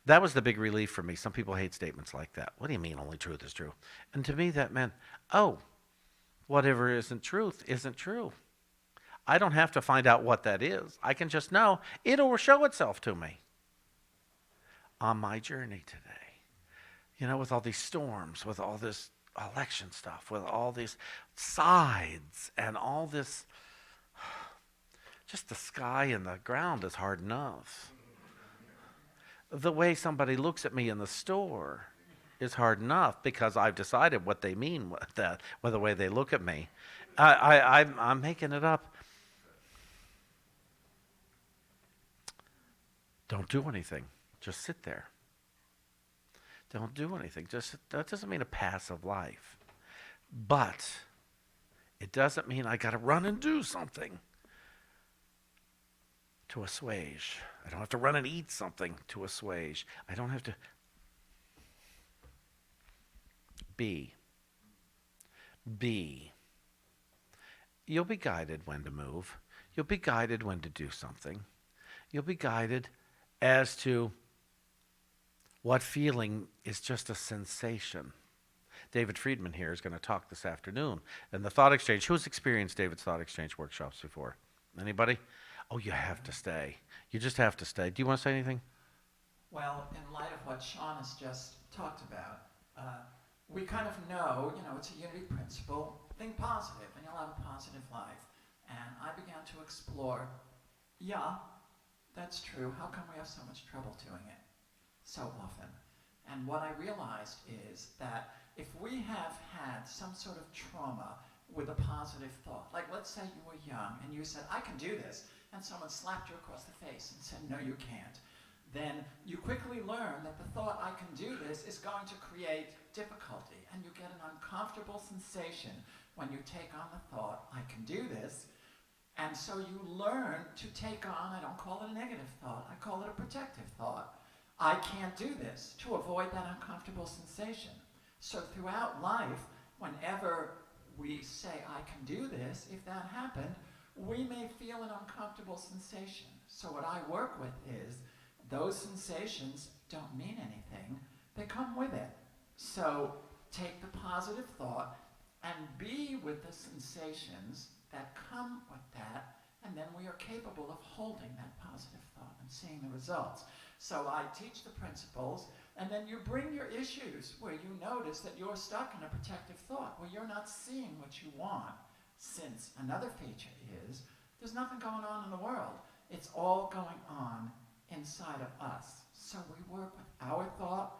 That was the big relief for me. Some people hate statements like that. What do you mean only truth is true? And to me that meant, oh, whatever isn't truth isn't true. I don't have to find out what that is. I can just know it'll show itself to me on my journey today. With all these storms, with all this election stuff, with all these sides and all this, just the sky and the ground is hard enough. The way somebody looks at me in the store is hard enough because I've decided what they mean with that, with the way they look at me. I'm making it up. Don't do anything. Just sit there. Don't do anything. That doesn't mean a passive life. But it doesn't mean I got to run and do something to assuage. I don't have to run and eat something to assuage. I don't have to be. You'll be guided when to move. You'll be guided when to do something. You'll be guided as to what feeling is just a sensation. David Friedman here is going to talk this afternoon. And the thought exchange, who's experienced David's thought exchange workshops before? Anybody? Oh, you have to stay. You just have to stay. Do you want to say anything? Well, in light of what Shawn has just talked about, we kind of know, it's a unity principle. Think positive, and you'll have a positive life. And I began to explore, yeah, that's true. How come we have so much trouble doing it so often? And what I realized is that if we have had some sort of trauma with a positive thought, like let's say you were young and you said, I can do this, and someone slapped you across the face and said, no, you can't, then you quickly learn that the thought, I can do this, is going to create difficulty, and you get an uncomfortable sensation when you take on the thought, I can do this. And so you learn to take on, I don't call it a negative thought, I call it a protective thought. I can't do this, to avoid that uncomfortable sensation. So throughout life, whenever we say, I can do this, if that happened, we may feel an uncomfortable sensation. So what I work with is, those sensations don't mean anything, they come with it. So take the positive thought and be with the sensations that come with that, and then we are capable of holding that positive thought and seeing the results. So I teach the principles, and then you bring your issues where you notice that you're stuck in a protective thought, where you're not seeing what you want, since another feature is there's nothing going on in the world. It's all going on inside of us. So we work with our thought,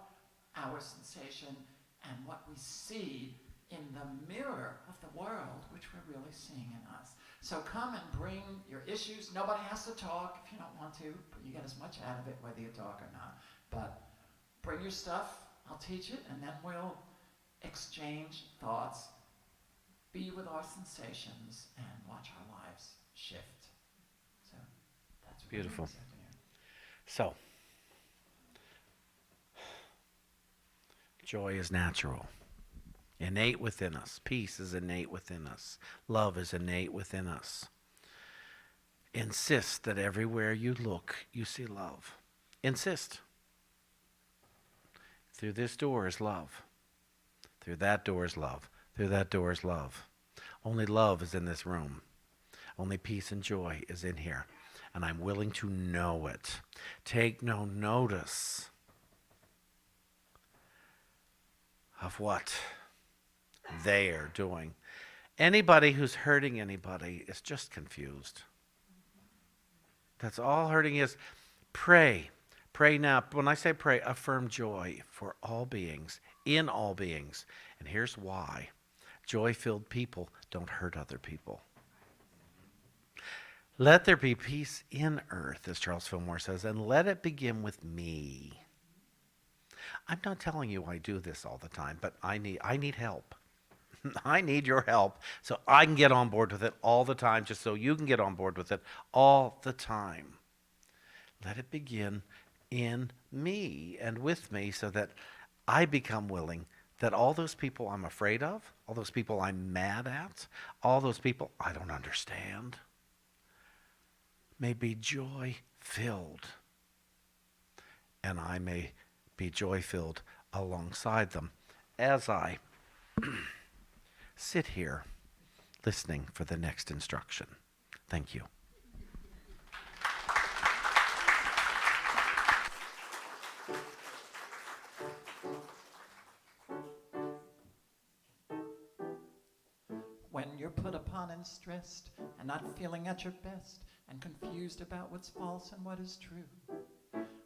our sensation, and what we see in the mirror of the world, which we're really seeing in us. So come and bring your issues. Nobody has to talk if you don't want to, but you get as much out of it whether you talk or not. But bring your stuff, I'll teach it, and then we'll exchange thoughts, be with our sensations, and watch our lives shift. So that's what Beautiful. we're doing this afternoon. So, joy is natural, innate within us. Peace is innate within us. Love is innate within us. Insist that everywhere you look, you see love. Insist. Through this door is love. Through that door is love. Through that door is love. Only love is in this room. Only peace and joy is in here. And I'm willing to know it. Take no notice of what they are doing. Anybody who's hurting anybody is just confused. That's all hurting is. Pray. Pray now. When I say pray, affirm joy for all beings, in all beings. And here's why. Joy-filled people don't hurt other people. Let there be peace in earth, as Charles Fillmore says, and let it begin with me. I'm not telling you I do this all the time, but I need help. I need your help so I can get on board with it all the time, just so you can get on board with it all the time. Let it begin in me and with me so that I become willing that all those people I'm afraid of, all those people I'm mad at, all those people I don't understand, may be joy-filled. And I may be joy-filled alongside them as I sit here listening for the next instruction. Thank you. When you're put upon and stressed and not feeling at your best and confused about what's false and what is true,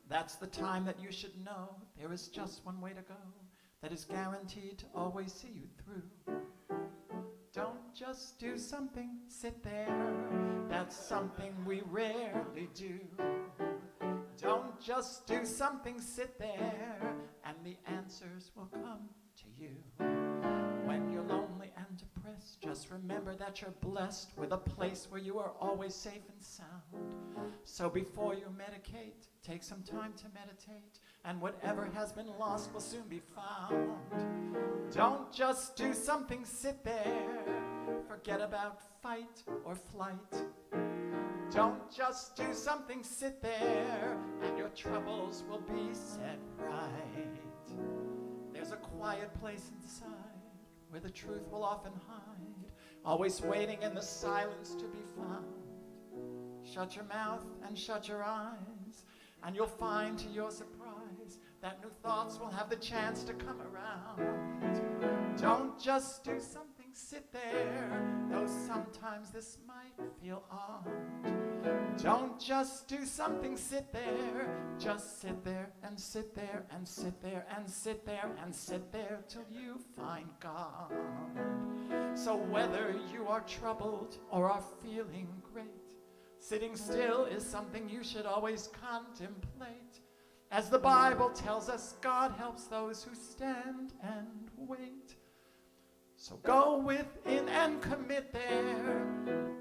that's the time that you should know there is just one way to go that is guaranteed to always see you through. Don't just do something, sit there. That's something we rarely do. Don't just do something, sit there, and the answers will come to you. When you're lonely and depressed, just remember that you're blessed with a place where you are always safe and sound. So before you medicate, take some time to meditate, and whatever has been lost will soon be found. Don't just do something, sit there. Forget about fight or flight. Don't just do something, sit there, and your troubles will be set right. There's a quiet place inside where the truth will often hide, always waiting in the silence to be found. Shut your mouth and shut your eyes, and you'll find to your surprise wise, that new thoughts will have the chance to come around. Don't just do something, sit there, though sometimes this might feel odd. Don't just do something, sit there, just sit there and sit there and sit there and sit there and sit there till you find God. So whether you are troubled or are feeling great, sitting still is something you should always contemplate. As the Bible tells us, God helps those who stand and wait. So go within and commit there.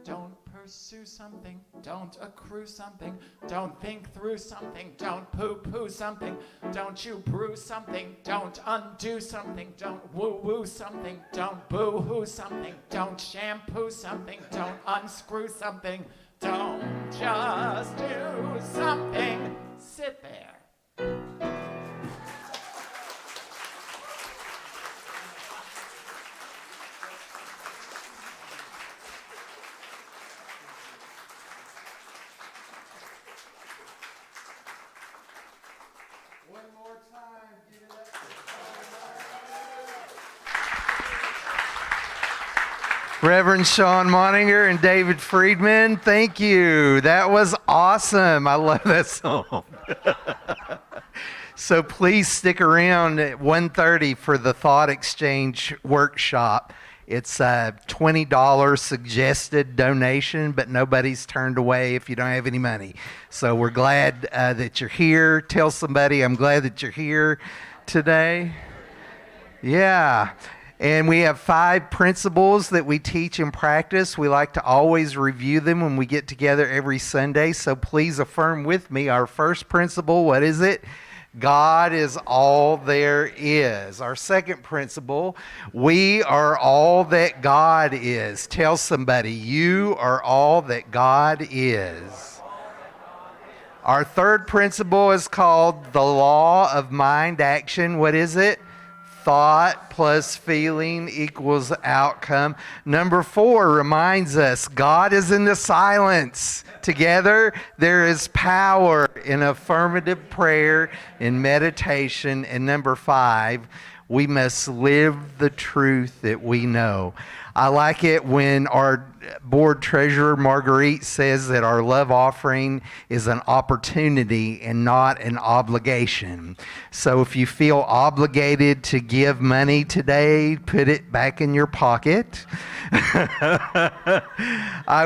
Don't pursue something, don't accrue something, don't think through something, don't poo-poo something, don't you brew something, don't undo something, don't woo-woo something, don't boo-hoo something, don't shampoo something, don't unscrew something, don't just do something, sit there. One more time, give it up. Reverend Shawn Moninger and David Friedman, thank you. That was awesome. I love that song. So please stick around at 1:30 for the Thought Exchange workshop. It's a $20 suggested donation, but nobody's turned away if you don't have any money. So we're glad that you're here. Tell somebody I'm glad that you're here today. Yeah. And we have 5 principles that we teach and practice. We like to always review them when we get together every Sunday. So please affirm with me our first principle. What is it? God is all there is. Our second principle, we are all that God is. Tell somebody, you are all that God is. Our third principle is called the law of mind action. What is it? Thought plus feeling equals outcome. Number 4 reminds us God is in the silence. Together, there is power in affirmative prayer, in meditation. And number 5, we must live the truth that we know. I like it when our board treasurer, Marguerite, says that our love offering is an opportunity and not an obligation. So if you feel obligated to give money today, put it back in your pocket. I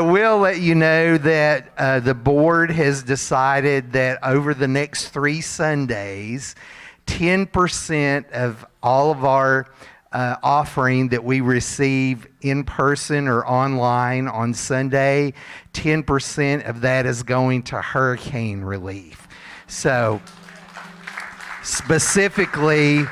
will let you know that the board has decided that over the next 3 Sundays, 10% of all of our offering that we receive in person or online on Sunday, 10% of that is going to hurricane relief. So specifically,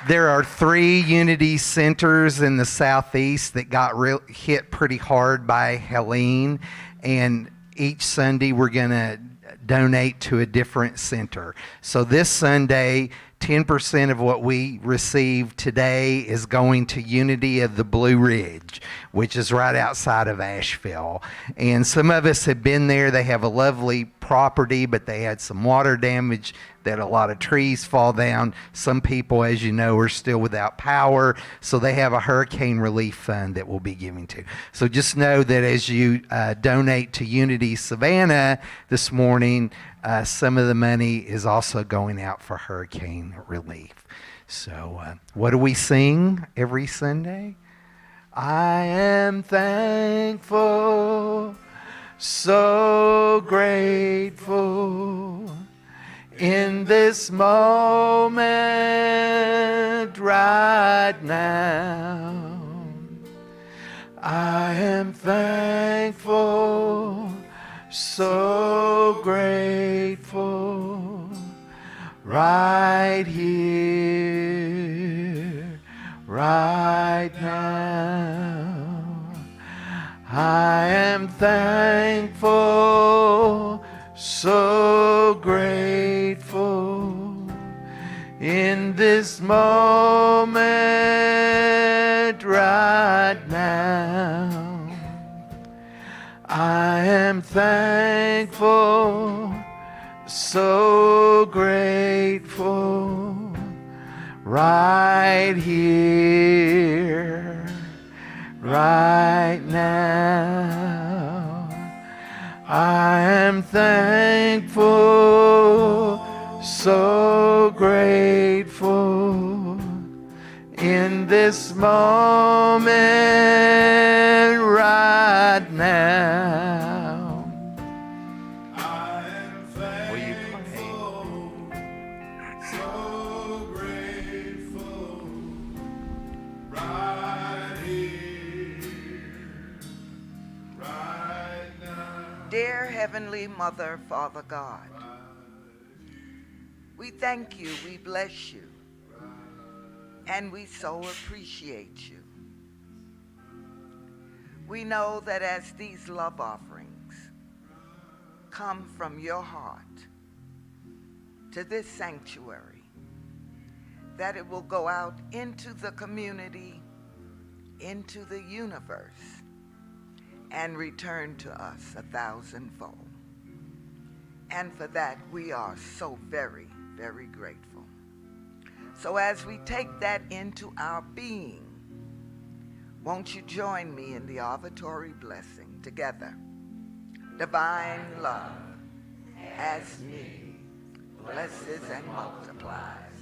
there are 3 Unity centers in the southeast that got hit pretty hard by Helene, and each Sunday we're going to donate to a different center. So this Sunday, 10% of what we receive today is going to Unity of the Blue Ridge, which is right outside of Asheville. And some of us have been there. They have a lovely property, but they had some water damage, that a lot of trees fall down. Some people, as you know, are still without power, so they have a hurricane relief fund that we'll be giving to. So just know that as you donate to Unity Savannah this morning, some of the money is also going out for hurricane relief. So what do we sing every Sunday? I am thankful, so grateful, in this moment right now. I am thankful, so grateful, right here, right now. I am thankful, so grateful, in this moment right now. I am thankful, so grateful, right here, right now. I am thankful, so grateful in this moment right now. I am Will you pray? thankful, so grateful, right here, right now. Dear Heavenly Mother, Father God, we thank you, we bless you, and we so appreciate you. We know that as these love offerings come from your heart to this sanctuary, that it will go out into the community, into the universe, and return to us 1,000-fold. And for that, we are so very, very grateful. So as we take that into our being, won't you join me in the offertory blessing together? Divine love, as me, blesses and multiplies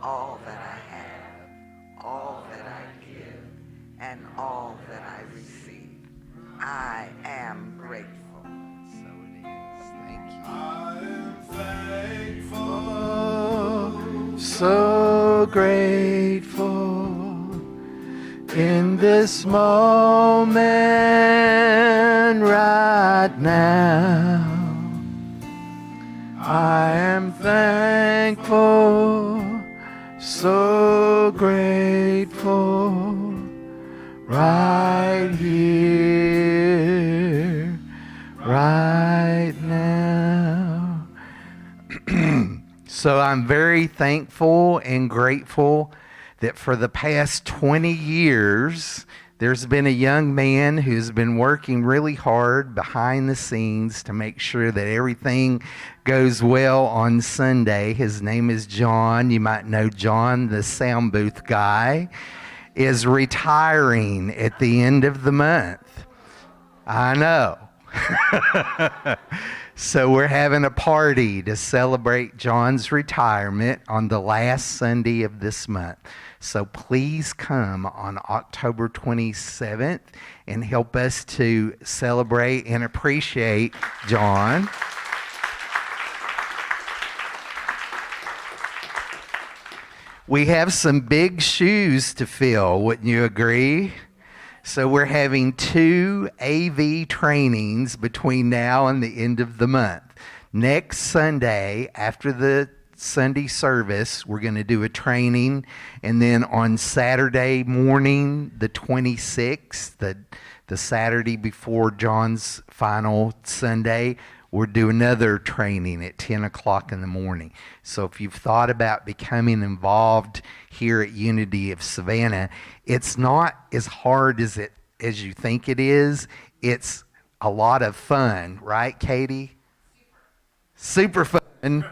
all that I have, all that I give, and all that I receive. I am grateful. So it is. Thank you. I am thankful, So grateful in this moment right now. I am thankful, so grateful right here, right now. So I'm very thankful and grateful that for the past 20 years, there's been a young man who's been working really hard behind the scenes to make sure that everything goes well on Sunday. His name is John. You might know John, the sound booth guy, is retiring at the end of the month. I know. So we're having a party to celebrate John's retirement on the last Sunday of this month. So please come on October 27th and help us to celebrate and appreciate John. We have some big shoes to fill, wouldn't you agree? So we're having 2 AV trainings between now and the end of the month. Next Sunday, after the Sunday service, we're going to do a training. And then on Saturday morning, the 26th, the Saturday before John's final Sunday, we'll do another training at 10 o'clock in the morning. So if you've thought about becoming involved here at Unity of Savannah, it's not as hard as you think it is. It's a lot of fun, right, Katie? Super fun.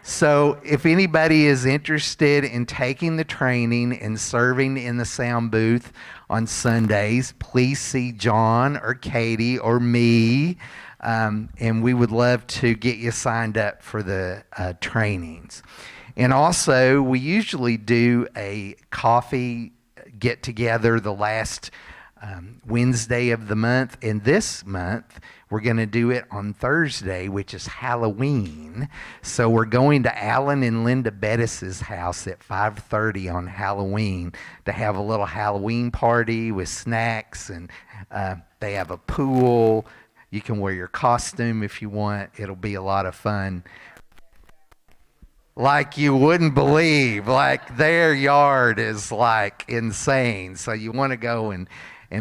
So if anybody is interested in taking the training and serving in the sound booth on Sundays, please see John or Katie or me. And we would love to get you signed up for the trainings. And also, we usually do a coffee get-together the last Wednesday of the month. And this month, we're going to do it on Thursday, which is Halloween. So we're going to Alan and Linda Bettis's house at 5:30 on Halloween to have a little Halloween party with snacks. And they have a pool. You can wear your costume if you want. It'll be a lot of fun. Like you wouldn't believe. Like their yard is like insane. So you want to go and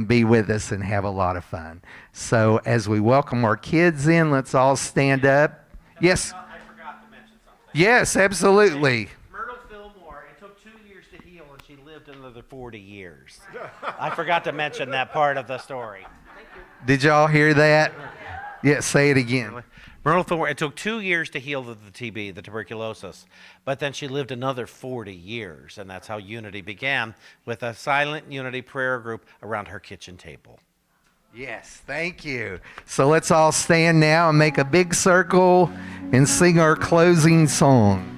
be with us and have a lot of fun. So as we welcome our kids in, let's all stand up. Yes. I forgot to mention something. Yes, absolutely. Myrtle Fillmore, it took 2 years to heal, and she lived another 40 years. I forgot to mention that part of the story. Did y'all hear that? Yeah, say it again. Myrtle Thorne, it took 2 years to heal the TB, the tuberculosis, but then she lived another 40 years, and that's how Unity began, with a silent Unity prayer group around her kitchen table. Yes, thank you. So let's all stand now and make a big circle and sing our closing song.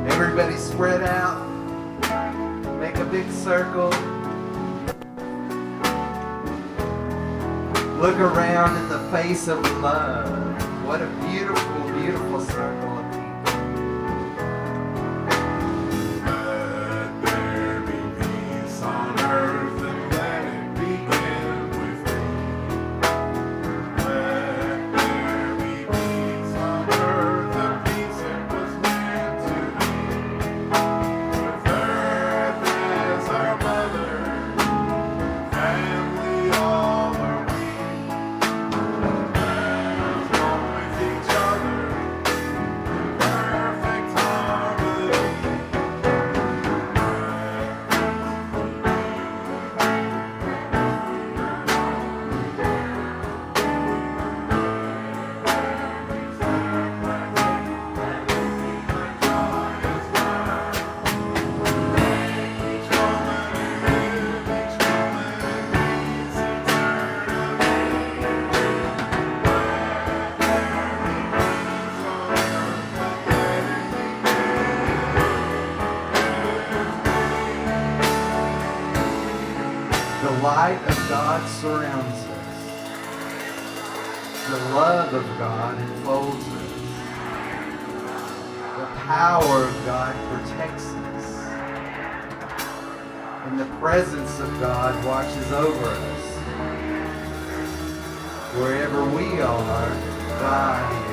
Everybody spread out. Make a big circle. Look around at the face of love. What a beautiful, beautiful circle of people. Let there be peace on earth and let it begin with me. Let there be peace on earth, the peace it was meant to be. With earth as our mother, family all are we. Let's go with each other in perfect harmony. The light of God surrounds us. The love of God enfolds us. The power of God protects us. And the presence of God watches over us. Wherever we are, God